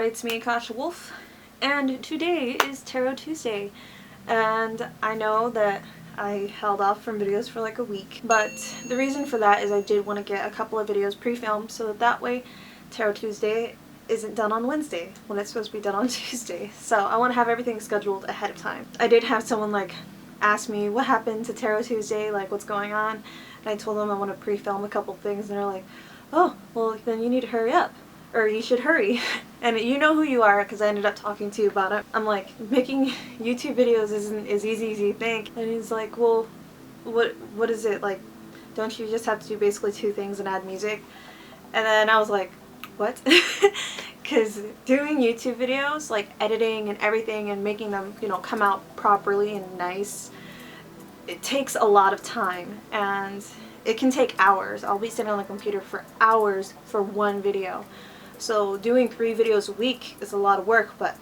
It's me, AkashaWolf, and today is Tarot Tuesday, and I know that I held off from videos for like a week, but the reason for that is I did want to get a couple of videos pre-filmed so that way Tarot Tuesday isn't done on Wednesday when it's supposed to be done on Tuesday. So I want to have everything scheduled ahead of time. I did have someone like ask me what happened to Tarot Tuesday, like what's going on, and I told them I want to pre-film a couple things, and they're like, oh, well then you need to hurry up. Or you should hurry. And you know who you are because I ended up talking to you about it. I'm like, making YouTube videos isn't as easy as you think. And he's like, well, what is it? Like, don't you just have to do basically two things and add music? And then I was like, what? Because doing YouTube videos, like editing and everything and making them, you know, come out properly and nice, it takes a lot of time. And it can take hours. I'll be sitting on the computer for hours for one video. So doing 3 videos a week is a lot of work, but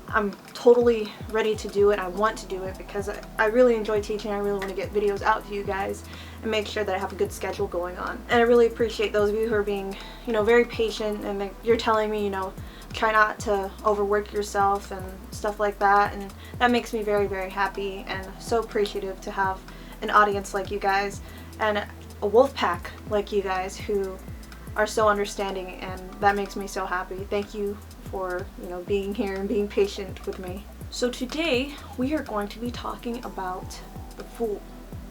I'm totally ready to do it. I want to do it because I really enjoy teaching. I really want to get videos out to you guys and make sure that I have a good schedule going on. And I really appreciate those of you who are being, you know, very patient, and you're telling me, you know, try not to overwork yourself and stuff like that, and that makes me very, very happy and so appreciative to have an audience like you guys and a wolf pack like you guys who are so understanding, and that makes me so happy. Thank you for, you know, being here and being patient with me. So today we are going to be talking about the Fool.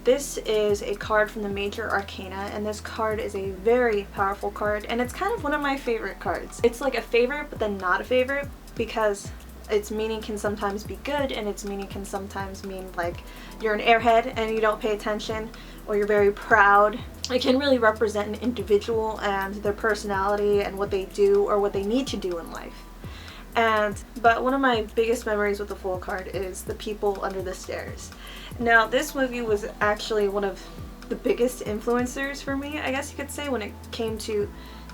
This is a card from the Major Arcana, and this card is a very powerful card, and it's kind of one of my favorite cards. It's like a favorite but then not a favorite because its meaning can sometimes be good and its meaning can sometimes mean like you're an airhead and you don't pay attention, or you're very proud. It can really represent an individual and their personality and what they do or what they need to do in life. But one of my biggest memories with the Fool card is The People Under the Stairs. Now this movie was actually one of the biggest influencers for me, I guess you could say, when it came to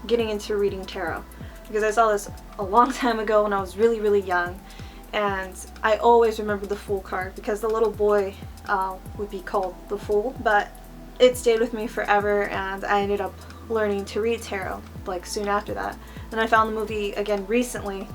getting into reading tarot. Because I saw this a long time ago when I was really, really young, and I always remember the Fool card because the little boy would be called the Fool, but it stayed with me forever, and I ended up learning to read tarot like soon after that. And I found the movie again recently,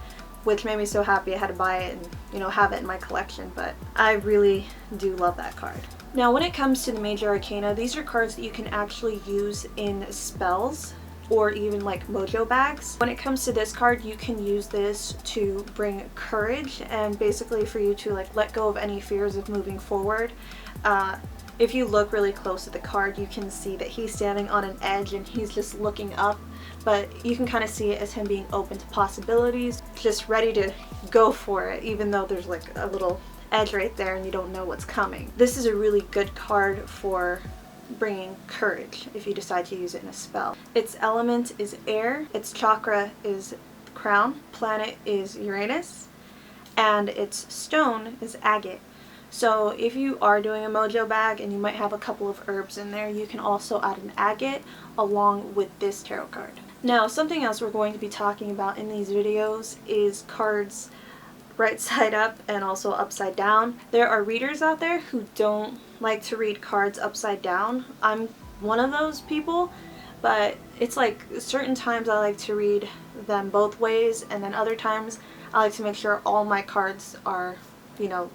which made me so happy I had to buy it and, you know, have it in my collection, but I really do love that card. Now when it comes to the Major Arcana, these are cards that you can actually use in spells or even like mojo bags. When it comes to this card, you can use this to bring courage and basically for you to like let go of any fears of moving forward. If you look really close at the card, you can see that he's standing on an edge and he's just looking up, but you can kind of see it as him being open to possibilities, just ready to go for it, even though there's like a little edge right there and you don't know what's coming. This is a really good card for bringing courage if you decide to use it in a spell. Its element is air, its chakra is the crown, planet is Uranus, and its stone is agate. So if you are doing a mojo bag and you might have a couple of herbs in there, you can also add an agate along with this tarot card. Now something else we're going to be talking about in these videos is cards right side up and also upside down. There are readers out there who don't like to read cards upside down. I'm one of those people, but it's like certain times I like to read them both ways, and then other times I like to make sure all my cards are, you know,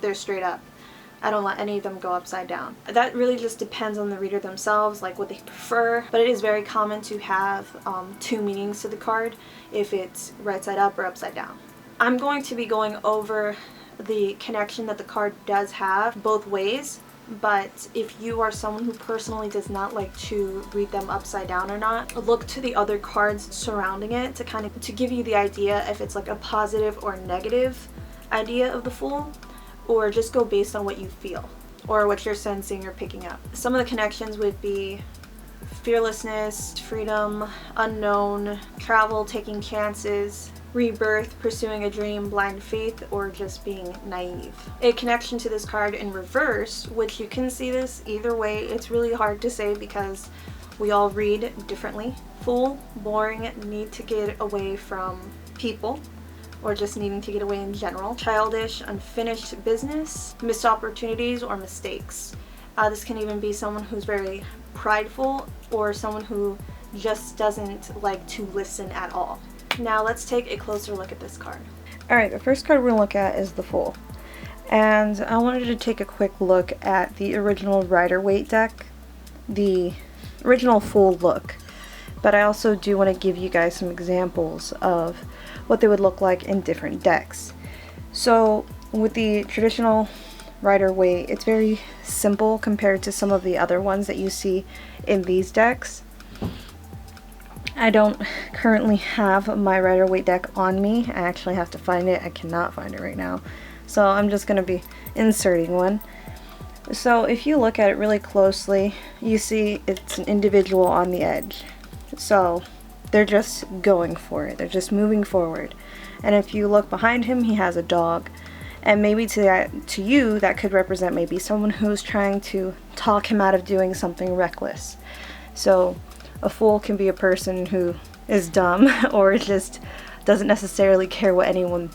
they're straight up. I don't let any of them go upside down. That really just depends on the reader themselves, like what they prefer, but it is very common to have 2 meanings to the card if it's right side up or upside down. I'm going to be going over the connection that the card does have both ways, but if you are someone who personally does not like to read them upside down or not, look to the other cards surrounding it to give you the idea if it's like a positive or negative idea of the Fool, or just go based on what you feel or what you're sensing or picking up. Some of the connections would be fearlessness, freedom, unknown, travel, taking chances, rebirth, pursuing a dream, blind faith, or just being naive. A connection to this card in reverse, which you can see this either way, it's really hard to say because We all read differently. Fool, boring, need to get away from people, or just needing to get away in general. Childish, unfinished business, missed opportunities, or mistakes. This can even be someone who's very prideful or someone who just doesn't like to listen at all. Now let's take a closer look at this card. Alright, the first card we're going to look at is the Fool. And I wanted to take a quick look at the original Rider-Waite deck, the original Fool look. But I also do want to give you guys some examples of what they would look like in different decks. So with the traditional Rider-Waite, it's very simple compared to some of the other ones that you see in these decks. I don't currently have my Rider-Waite deck on me. I actually have to find it. I cannot find it right now. So I'm just going to be inserting one. So if you look at it really closely, you see it's an individual on the edge. So they're just going for it. They're just moving forward. And if you look behind him, he has a dog. And maybe to you, that could represent maybe someone who's trying to talk him out of doing something reckless. So a fool can be a person who is dumb or just doesn't necessarily care what anyone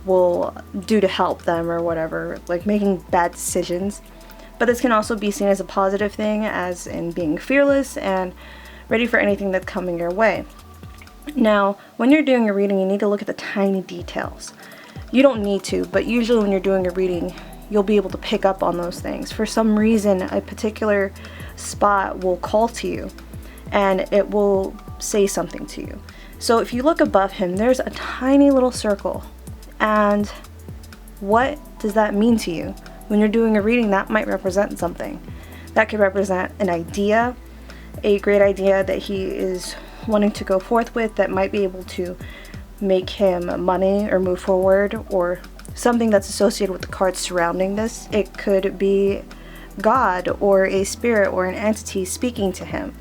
will do to help them or whatever, like making bad decisions. But this can also be seen as a positive thing, as in being fearless and ready for anything that's coming your way. Now, when you're doing a reading, you need to look at the tiny details. You don't need to, but usually when you're doing a reading, you'll be able to pick up on those things. For some reason, a particular spot will call to you, and it will say something to you. So if you look above him, there's a tiny little circle. And what does that mean to you? When you're doing a reading, that might represent something. That could represent an idea, a great idea that he is wanting to go forth with, that might be able to make him money or move forward, or something that's associated with the cards surrounding this. It could be God or a spirit or an entity speaking to him.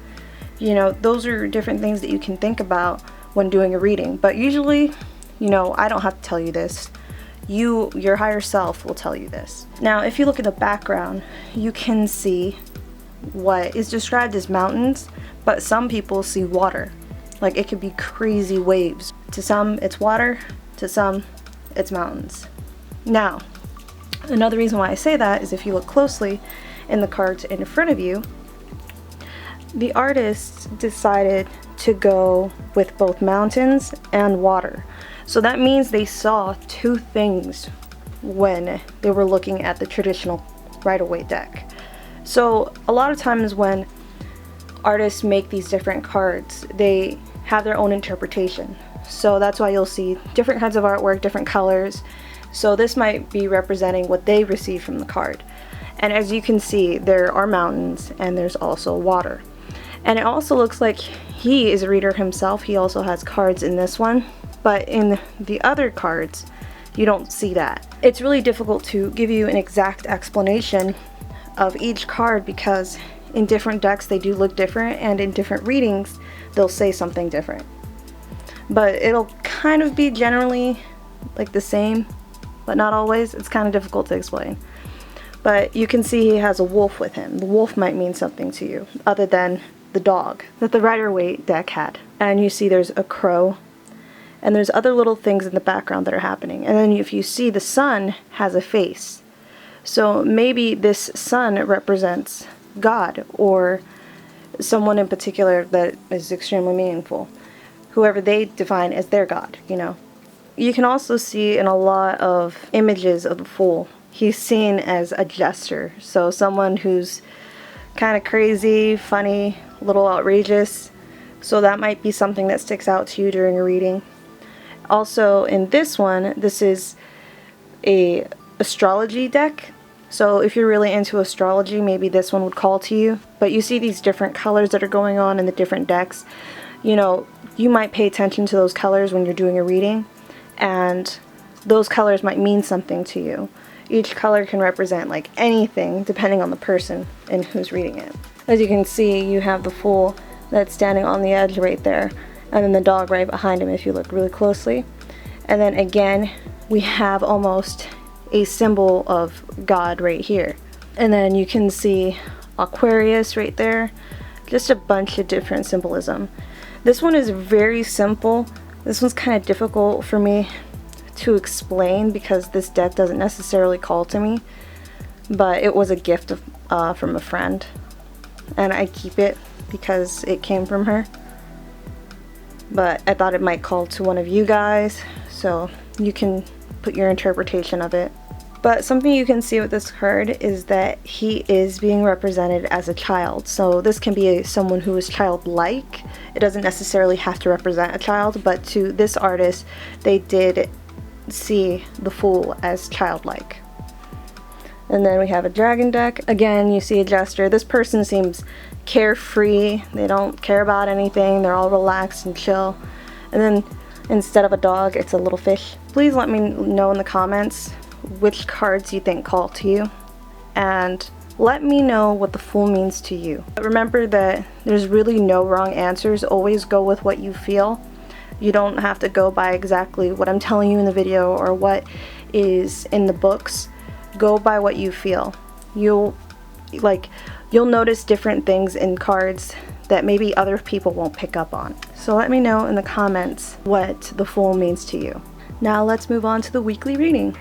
You know, those are different things that you can think about when doing a reading. But usually, you know, I don't have to tell you this. Your higher self will tell you this. Now, if you look at the background, you can see what is described as mountains, but some people see water. Like, it could be crazy waves. To some, it's water. To some, it's mountains. Now, another reason why I say that is if you look closely in the cards in front of you, the artist decided to go with both mountains and water. So that means they saw two things when they were looking at the traditional Rider-Waite deck. So a lot of times when artists make these different cards, they have their own interpretation. So that's why you'll see different kinds of artwork, different colors. So this might be representing what they received from the card. And as you can see, there are mountains and there's also water. And it also looks like he is a reader himself. He also has cards in this one, but in the other cards, you don't see that. It's really difficult to give you an exact explanation of each card because in different decks they do look different, and in different readings they'll say something different. But it'll kind of be generally like the same, but not always. It's kind of difficult to explain. But you can see he has a wolf with him. The wolf might mean something to you other than the dog that the Rider-Waite deck had. And you see there's a crow, and there's other little things in the background that are happening. And then if you see, the sun has a face. So maybe this sun represents God or someone in particular that is extremely meaningful, whoever they define as their God, you know. You can also see in a lot of images of the Fool, he's seen as a jester. So someone who's kind of crazy, funny, a little outrageous. So that might be something that sticks out to you during a reading. Also in this one, this is a astrology deck. So if you're really into astrology, maybe this one would call to you. But you see these different colors that are going on in the different decks. You know, you might pay attention to those colors when you're doing a reading, and those colors might mean something to you. Each color can represent like anything depending on the person and who's reading it. As you can see, you have the Fool that's standing on the edge right there, and then the dog right behind him if you look really closely. And then again, we have almost a symbol of God right here. And then you can see Aquarius right there, just a bunch of different symbolism. This one is very simple. This one's kind of difficult for me to explain because this deck doesn't necessarily call to me, but it was a gift of, from a friend, and I keep it because it came from her. But I thought it might call to one of you guys, so you can put your interpretation of it. But something you can see with this card is that he is being represented as a child. So this can be someone who is childlike. It doesn't necessarily have to represent a child, but to this artist, they did see the Fool as childlike. And then we have a dragon deck. Again, you see a gesture. This person seems carefree. They don't care about anything. They're all relaxed and chill. And then instead of a dog, it's a little fish. Please let me know in the comments which cards you think call to you, and let me know what the Fool means to you. But remember that there's really no wrong answers. Always go with what you feel. You don't have to go by exactly what I'm telling you in the video or what is in the books. Go by what you feel. You'll notice different things in cards that maybe other people won't pick up on. So let me know in the comments what the Fool means to you. Now let's move on to the weekly reading.